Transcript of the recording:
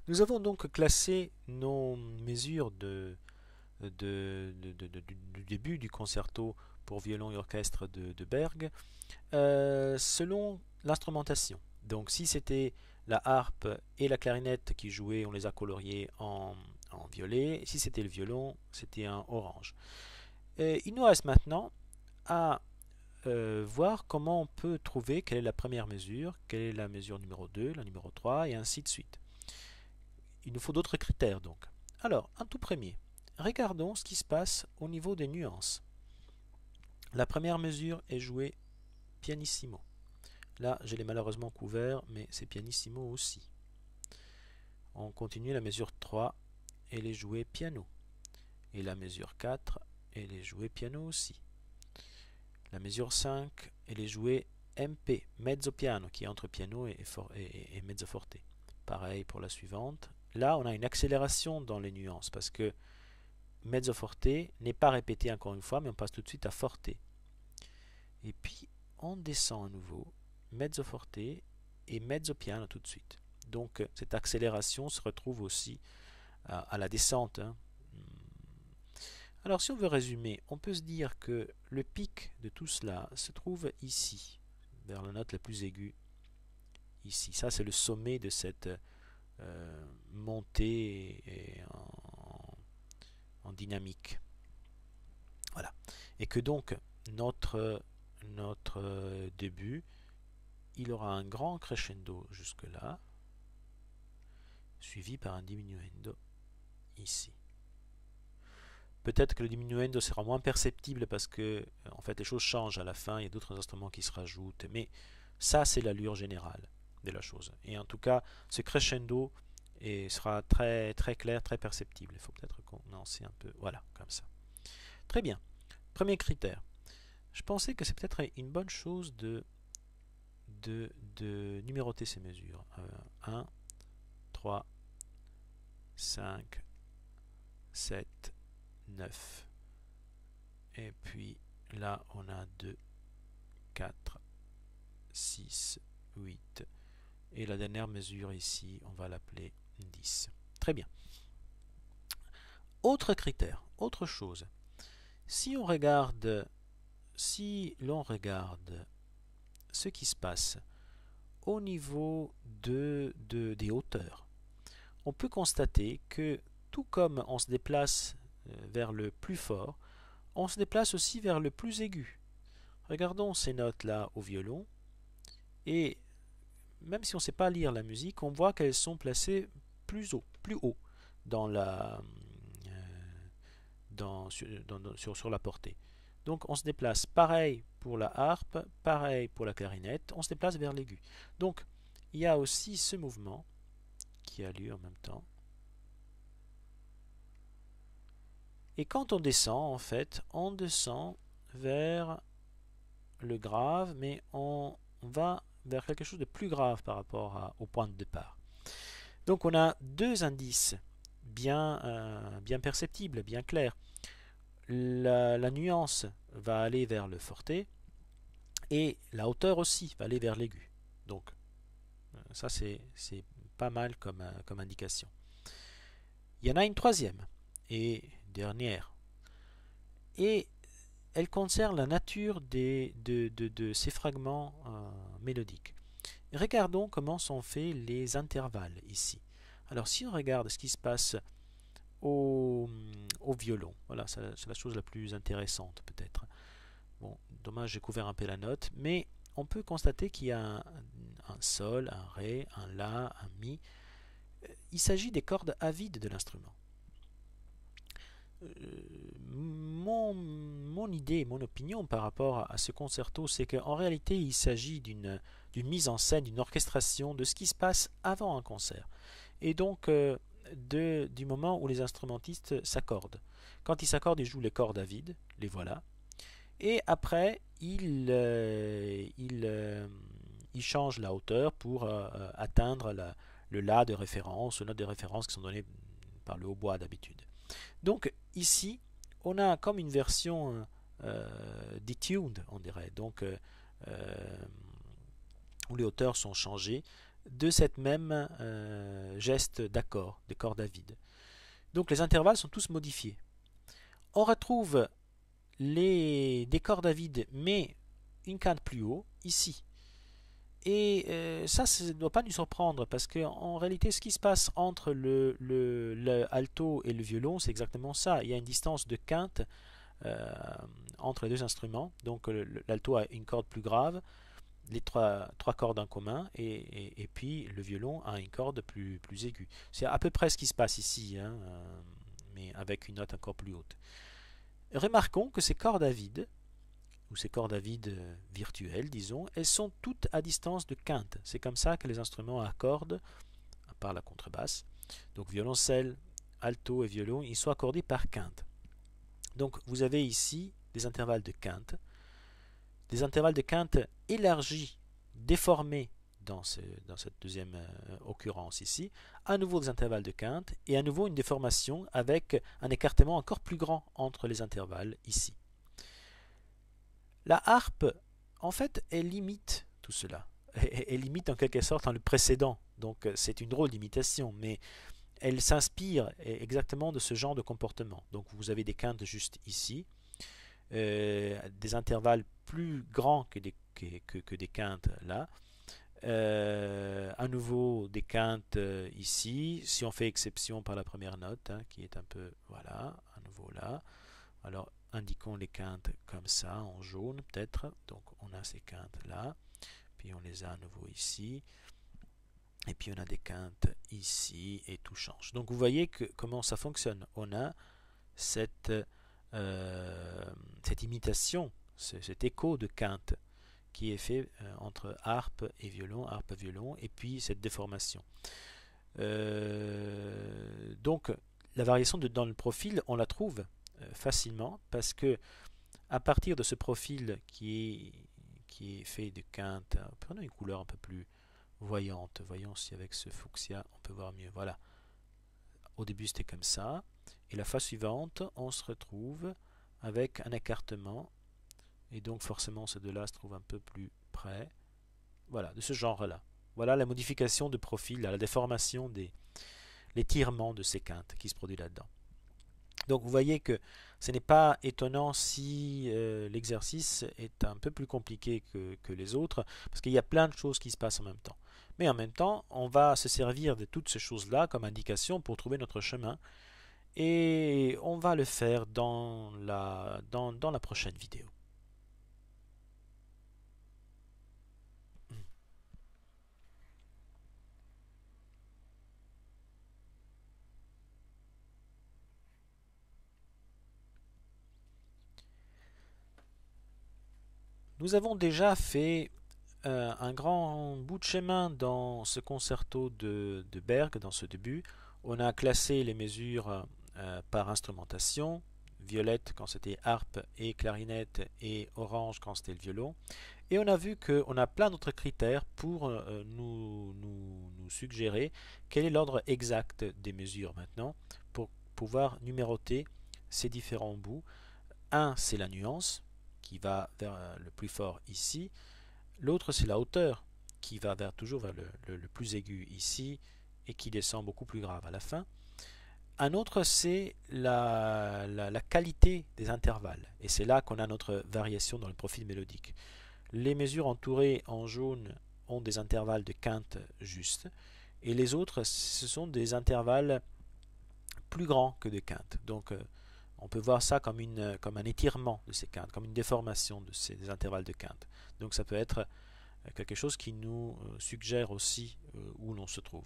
Nous avons donc classé nos mesures du début du concerto pour violon et orchestre de Berg selon l'instrumentation. Donc si c'était la harpe et la clarinette qui jouaient, on les a coloriés en violet. Si c'était le violon, c'était un orange. Il nous reste maintenant à voir comment on peut trouver quelle est la première mesure, quelle est la mesure numéro 2, la numéro 3, et ainsi de suite. Il nous faut d'autres critères donc. Alors, un tout premier, regardons ce qui se passe au niveau des nuances. La première mesure est jouée pianissimo. Là, je l'ai malheureusement couvert, mais c'est pianissimo aussi. On continue la mesure 3, elle est jouée piano. Et la mesure 4, elle est jouée piano aussi. La mesure 5, elle est jouée MP, mezzo piano, qui est entre piano et mezzo forte. Pareil pour la suivante. Là, on a une accélération dans les nuances, parce que mezzo forte n'est pas répété encore une fois, mais on passe tout de suite à forte. Et puis, on descend à nouveau, mezzo forte et mezzo piano tout de suite. Donc, cette accélération se retrouve aussi à la descente. Alors, si on veut résumer, on peut se dire que le pic de tout cela se trouve ici, vers la note la plus aiguë, ici. Ça, c'est le sommet de cette montée en dynamique. Voilà. Et que donc, notre début, il aura un grand crescendo jusque-là, suivi par un diminuendo ici. Peut-être que le diminuendo sera moins perceptible parce que en fait les choses changent à la fin, il y a d'autres instruments qui se rajoutent, mais ça c'est l'allure générale de la chose. Et en tout cas, ce crescendo sera très très clair, très perceptible. Il faut peut-être condenser un peu, voilà, comme ça. Très bien. Premier critère. Je pensais que c'est peut-être une bonne chose de numéroter ces mesures. 1, 3, 5, 7, 9. Et puis là, on a 2, 4, 6, 8. Et la dernière mesure ici, on va l'appeler 10. Très bien. Autre critère, autre chose. Si l'on regarde ce qui se passe au niveau des hauteurs, on peut constater que tout comme on se déplace vers le plus fort, on se déplace aussi vers le plus aigu. Regardons ces notes-là au violon, et même si on ne sait pas lire la musique, on voit qu'elles sont placées plus haut dans sur la portée. Donc on se déplace pareil pour la harpe, pareil pour la clarinette, on se déplace vers l'aigu. Donc il y a aussi ce mouvement qui a lieu en même temps. Et quand on descend, en fait, on descend vers le grave, mais on va vers quelque chose de plus grave par rapport au point de départ. Donc on a deux indices bien perceptibles, bien clairs. La nuance va aller vers le forte et la hauteur aussi va aller vers l'aigu. Donc ça c'est pas mal comme indication. Il y en a une troisième et dernière. Et elle concerne la nature de ces fragments mélodiques. Regardons comment sont faits les intervalles ici. Alors si on regarde ce qui se passe au violon, voilà, c'est la chose la plus intéressante peut-être. Bon, dommage, j'ai couvert un peu la note, mais on peut constater qu'il y a un sol, un ré, un la, un mi. Il s'agit des cordes à vide de l'instrument. Mon idée, mon opinion par rapport à ce concerto, c'est qu'en réalité, il s'agit d'une mise en scène, d'une orchestration de ce qui se passe avant un concert. Et donc, du moment où les instrumentistes s'accordent. Quand ils s'accordent, ils jouent les cordes à vide, les voilà. Et après, ils changent la hauteur pour atteindre le La de référence, les notes de référence qui sont données par le hautbois d'habitude. Donc ici, on a comme une version detuned, on dirait, donc où les hauteurs sont changées. de cette même geste d'accord, des cordes à vide. Donc les intervalles sont tous modifiés. On retrouve des cordes à vide, mais une quinte plus haut, ici. Et ça ne doit pas nous surprendre, parce qu'en réalité, ce qui se passe entre le alto et le violon, c'est exactement ça. Il y a une distance de quinte entre les deux instruments. Donc l'alto a une corde plus grave, les trois cordes en commun, et puis le violon a une corde plus aiguë. C'est à peu près ce qui se passe ici, hein, mais avec une note encore plus haute. Remarquons que ces cordes à vide, ou ces cordes à vide virtuelles, disons, elles sont toutes à distance de quinte. C'est comme ça que les instruments accordent, à part la contrebasse. Donc violoncelle, alto et violon, ils sont accordés par quinte. Donc vous avez ici des intervalles de quinte, élargis, déformés dans cette deuxième occurrence ici, à nouveau des intervalles de quinte, et à nouveau une déformation avec un écartement encore plus grand entre les intervalles ici. La harpe, en fait, elle limite tout cela. Elle limite en quelque sorte le précédent. Donc c'est une drôle d'imitation, mais elle s'inspire exactement de ce genre de comportement. Donc vous avez des quintes juste ici, des intervalles plus grands que des quintes là. À nouveau des quintes ici, si on fait exception par la première note, hein, qui est un peu, voilà, à nouveau là. Alors indiquons les quintes comme ça, en jaune peut-être. Donc on a ces quintes là, puis on les a à nouveau ici, et puis on a des quintes ici, et tout change. Donc vous voyez comment ça fonctionne. On a cette imitation, cet écho de quintes qui est fait entre harpe et violon, et puis cette déformation. Donc la variation dans le profil, on la trouve facilement, parce que à partir de ce profil qui est fait de quintes, prenons une couleur un peu plus voyante, voyons si avec ce fuchsia on peut voir mieux. Voilà, au début c'était comme ça, et la fois suivante on se retrouve avec un écartement, et donc forcément ces deux-là se trouvent un peu plus près. Voilà, de ce genre-là. Voilà la modification de profil, la déformation l'étirement de ces quintes qui se produit là-dedans. Donc vous voyez que ce n'est pas étonnant si l'exercice est un peu plus compliqué que les autres, parce qu'il y a plein de choses qui se passent en même temps. Mais en même temps, on va se servir de toutes ces choses-là comme indication pour trouver notre chemin, et on va le faire dans la prochaine vidéo. Nous avons déjà fait un grand bout de chemin dans ce concerto de Berg, dans ce début. On a classé les mesures par instrumentation, violette quand c'était harpe et clarinette, et orange quand c'était le violon. Et on a vu qu'on a plein d'autres critères pour nous suggérer quel est l'ordre exact des mesures maintenant, pour pouvoir numéroter ces différents bouts. Un, c'est la nuance, qui va vers le plus fort ici. L'autre, c'est la hauteur, qui va toujours vers le plus aigu ici, et qui descend beaucoup plus grave à la fin. Un autre, c'est la qualité des intervalles, et c'est là qu'on a notre variation dans le profil mélodique. Les mesures entourées en jaune ont des intervalles de quinte justes, et les autres, ce sont des intervalles plus grands que de quinte. Donc on peut voir ça comme un étirement de ces quintes, comme une déformation de ces intervalles de quinte. Donc ça peut être quelque chose qui nous suggère aussi où l'on se trouve.